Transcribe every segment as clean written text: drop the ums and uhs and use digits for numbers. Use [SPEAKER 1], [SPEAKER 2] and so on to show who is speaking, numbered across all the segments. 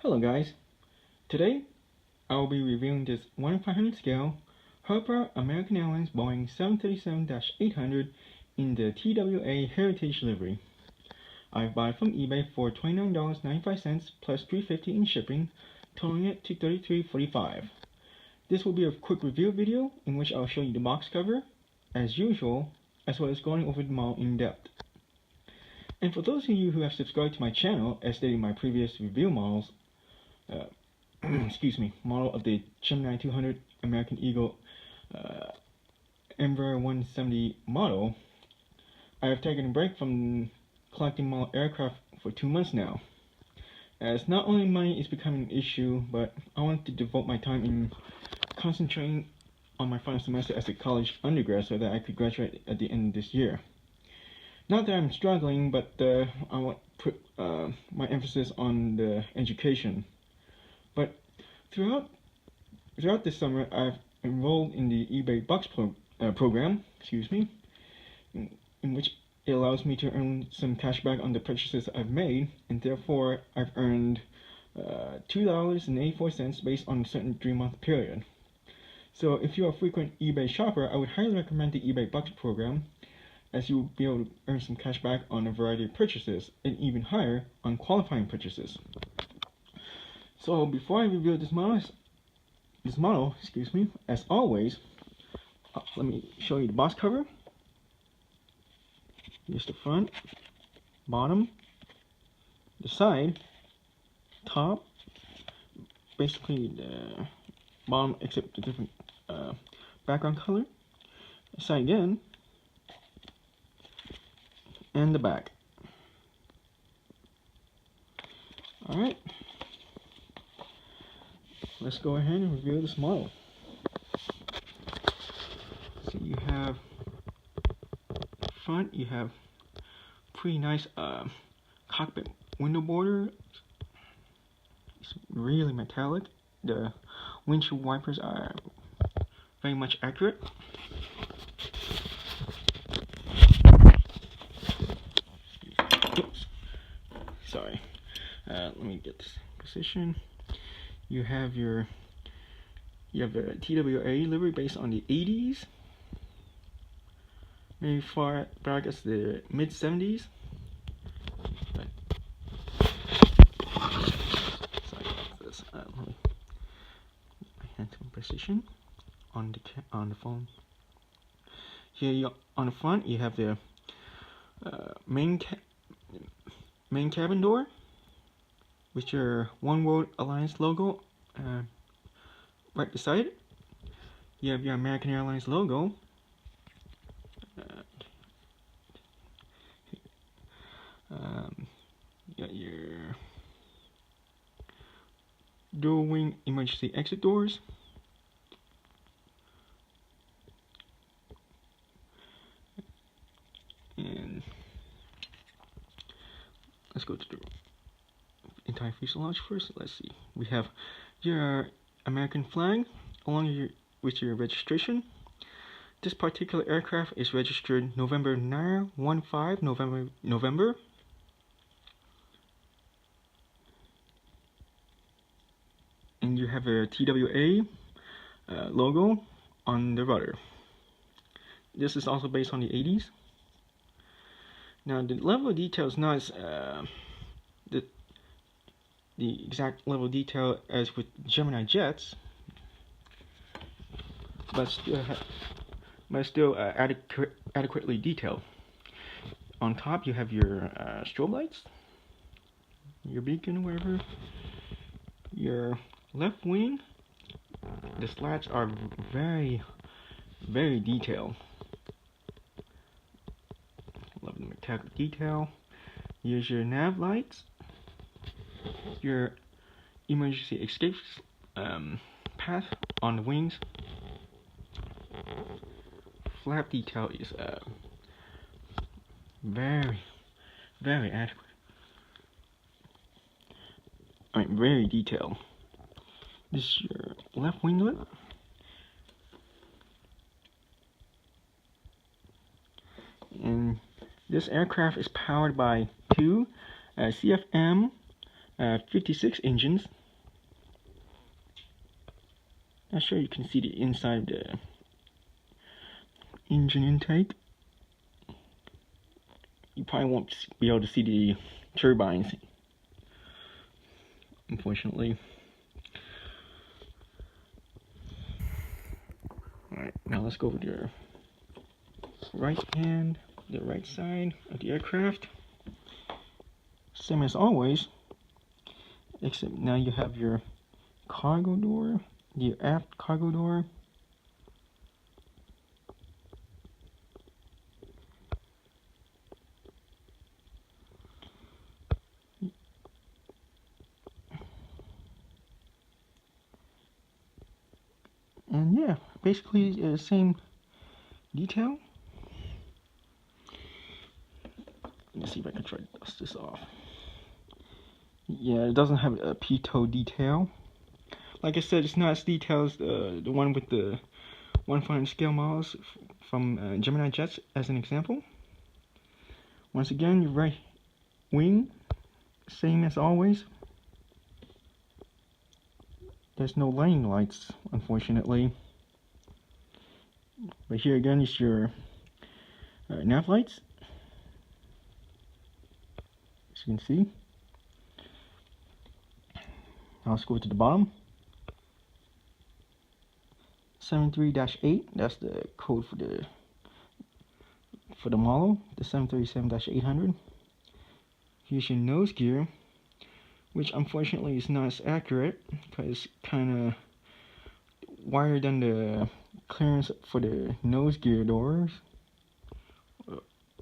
[SPEAKER 1] Hello guys, today I will be reviewing this 1/500 scale Herpa American Airlines Boeing 737-800 in the TWA Heritage Livery. I bought it from eBay for $29.95 plus $3.50 in shipping, totaling it to $33.45. This will be a quick review video in which I'll show you the box cover, as usual, as well as going over the model in depth. And for those of you who have subscribed to my channel, as stated in my previous review models, model of the Gemini200 American Eagle EMB-170 model, I have taken a break from collecting model aircraft for 2 months now, as not only money is becoming an issue, but I want to devote my time in concentrating on my final semester as a college undergrad so that I could graduate at the end of this year. Not that I'm struggling, but I want to put my emphasis on the education. But throughout this summer, I've enrolled in the eBay Bucks program, in which it allows me to earn some cash back on the purchases I've made, and therefore I've earned $2.84 based on a certain 3-month period. So if you're a frequent eBay shopper, I would highly recommend the eBay Bucks program, as you will be able to earn some cash back on a variety of purchases, and even higher on qualifying purchases. So before I review this model, as always, let me show you the box cover. Here's the front, bottom, the side, top, basically the bottom except the different background color, side again, and the back. Alright, let's go ahead and review this model. So you have front, you have pretty nice cockpit window border. It's really metallic. The windshield wipers are very much accurate. Oops, sorry. Let me get this position. You have the TWA livery based on the 80s, maybe far back as the mid-70s. Sorry about this. Let me put my hand to position on the phone. Here on the front, you have the main cabin door with your One World Alliance logo right beside it. You have your American Airlines logo. You got your dual wing emergency exit doors. And let's go to the entire fuselage first. Let's see. We have your American flag along with your registration. This particular aircraft is registered November 915 November. And you have a TWA logo on the rudder. This is also based on the 80s. Now the level of detail is not as the exact level of detail as with Gemini jets, but still adequately detailed. On top you have your strobe lights, your beacon, wherever. Your left wing, the slats are very, very detailed. Love the metallic detail. Here's your nav lights, your emergency escape path on the wings. Flap detail is very, very adequate. Very detailed. This is your left winglet. And this aircraft is powered by two CFM 56 engines. Not sure you can see the inside of the engine intake. You probably won't be able to see the turbines, unfortunately. Alright, now let's go over to your right hand, the right side of the aircraft. Same as always, except now you have your cargo door, the aft cargo door. And yeah, basically the same detail. Let's see if I can try to dust this off. Yeah, it doesn't have a pitot detail. Like I said, it's not as detailed as the one with the 1/5 scale models from Gemini jets, as an example. Once again, your right wing, same as always. There's no landing lights, unfortunately. But here again is your nav lights, as you can see. Now let's go to the bottom. 73-8, that's the code for the model, the 737-800. Here's your nose gear, which unfortunately is not as accurate because it's kind of wider than the clearance for the nose gear doors,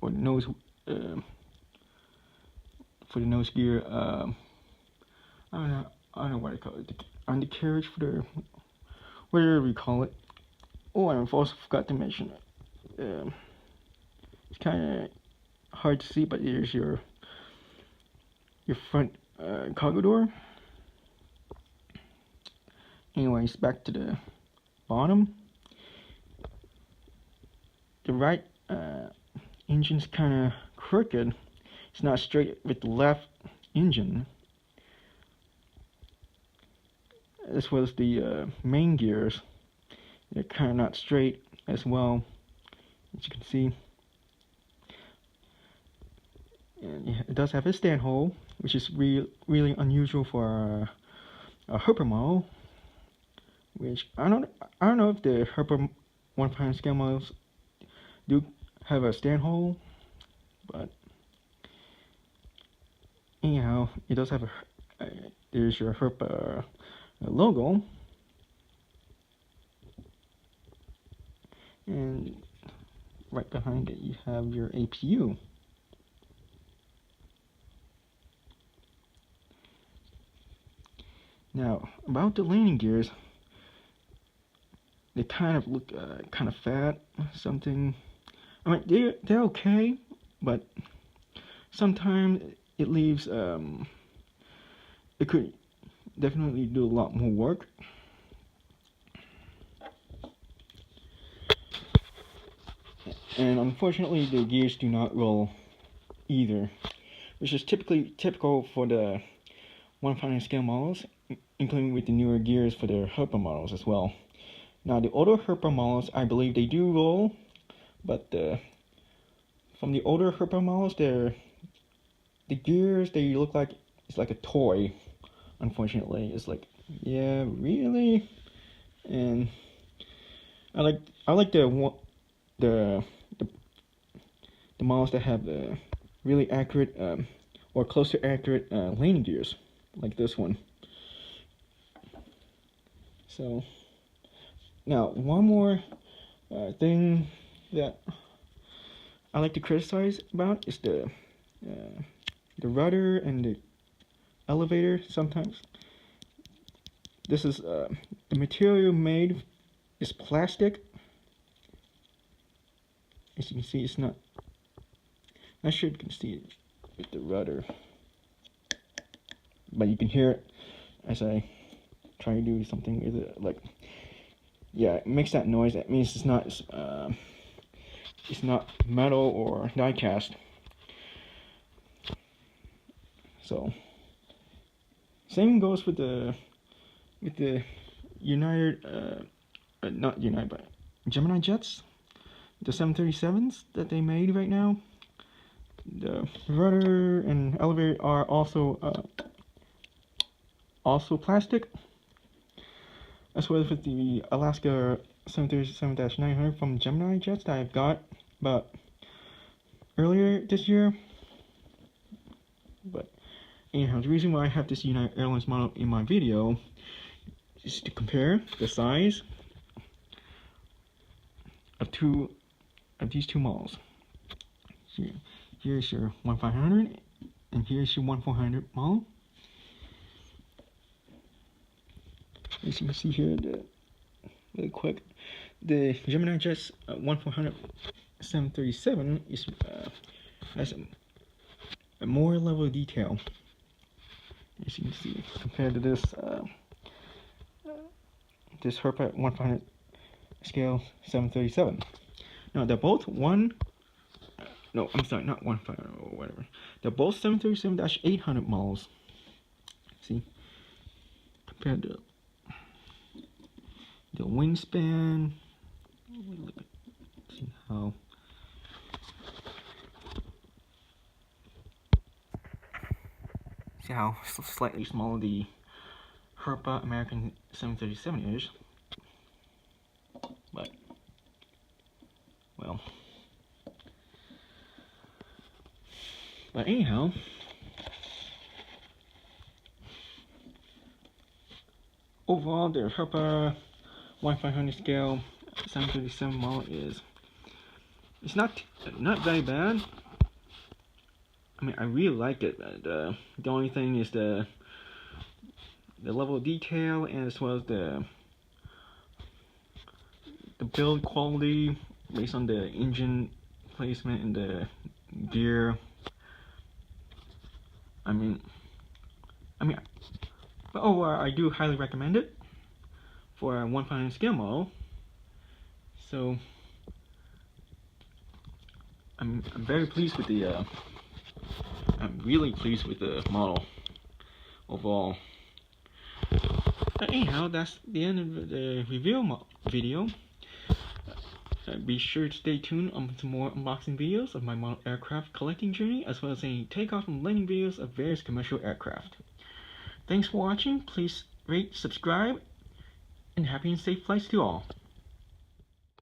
[SPEAKER 1] or nose for the nose gear. I don't know what I call it. The undercarriage for the, whatever we call it. Oh, I also forgot to mention it. It's kind of hard to see, but here's your front cargo door. Anyways, back to the bottom. The right engine's kind of crooked. It's not straight with the left engine, as well as the main gears. They're kind of not straight as well, as you can see. And it does have a stand hole, which is really unusual for a Herpa model. Which I don't know if the Herpa 1/5 scale models do have a stand hole, but anyhow, it does have there's your Herpa logo, and right behind it you have your APU. Now about the landing gears, they kind of look kind of fat, something. I mean, they're okay, but sometimes it leaves. It could definitely do a lot more work. And unfortunately, the gears do not roll either, which is typical for the 1/5 scale models, including with the newer gears for the Herpa models as well. Now, the older Herpa models, I believe they do roll, but from the older Herpa models, the gears, they look like it's like a toy. Unfortunately, it's like, yeah, really. And I like the models that have really accurate or close to accurate landing gears, like this one. So now, one more thing that I like to criticize about is the rudder and the elevator. Sometimes this is the material made is plastic. As you can see, it's not sure you can see it with the rudder, but you can hear it as I try to do something with it. Like, yeah, it makes that noise. That means it's not metal or die cast. So same goes with the United, not United, but Gemini jets, the 737s that they made right now. The rudder and elevator are also plastic, as well as with the Alaska 737-900 from Gemini jets that I've got about earlier this year. But anyhow, the reason why I have this United Airlines model in my video is to compare the size of these two models. Here's your 1500 and here's your 1400 model. As you can see here, really quick, the Gemini Jets 1400 737 is has a more level of detail, as you can see, compared to this this Herpa 100 scale 737. Now they're both not 1500 or whatever. They're both 737-800 models. See, compared to the wingspan. See how slightly smaller the Herpa American 737 is. But well. But anyhow, overall, the Herpa 1500 scale 737 model it's not very bad. I mean, I really like it. The only thing is the level of detail, and as well as the build quality based on the engine placement and the gear. But overall, I do highly recommend it for a 1500 scale model. So I'm very pleased with the I'm really pleased with the model overall. But anyhow, that's the end of the review video. Be sure to stay tuned on some more unboxing videos of my model aircraft collecting journey, as well as any takeoff and landing videos of various commercial aircraft. Thanks for watching. Please rate, subscribe, and happy and safe flights to all.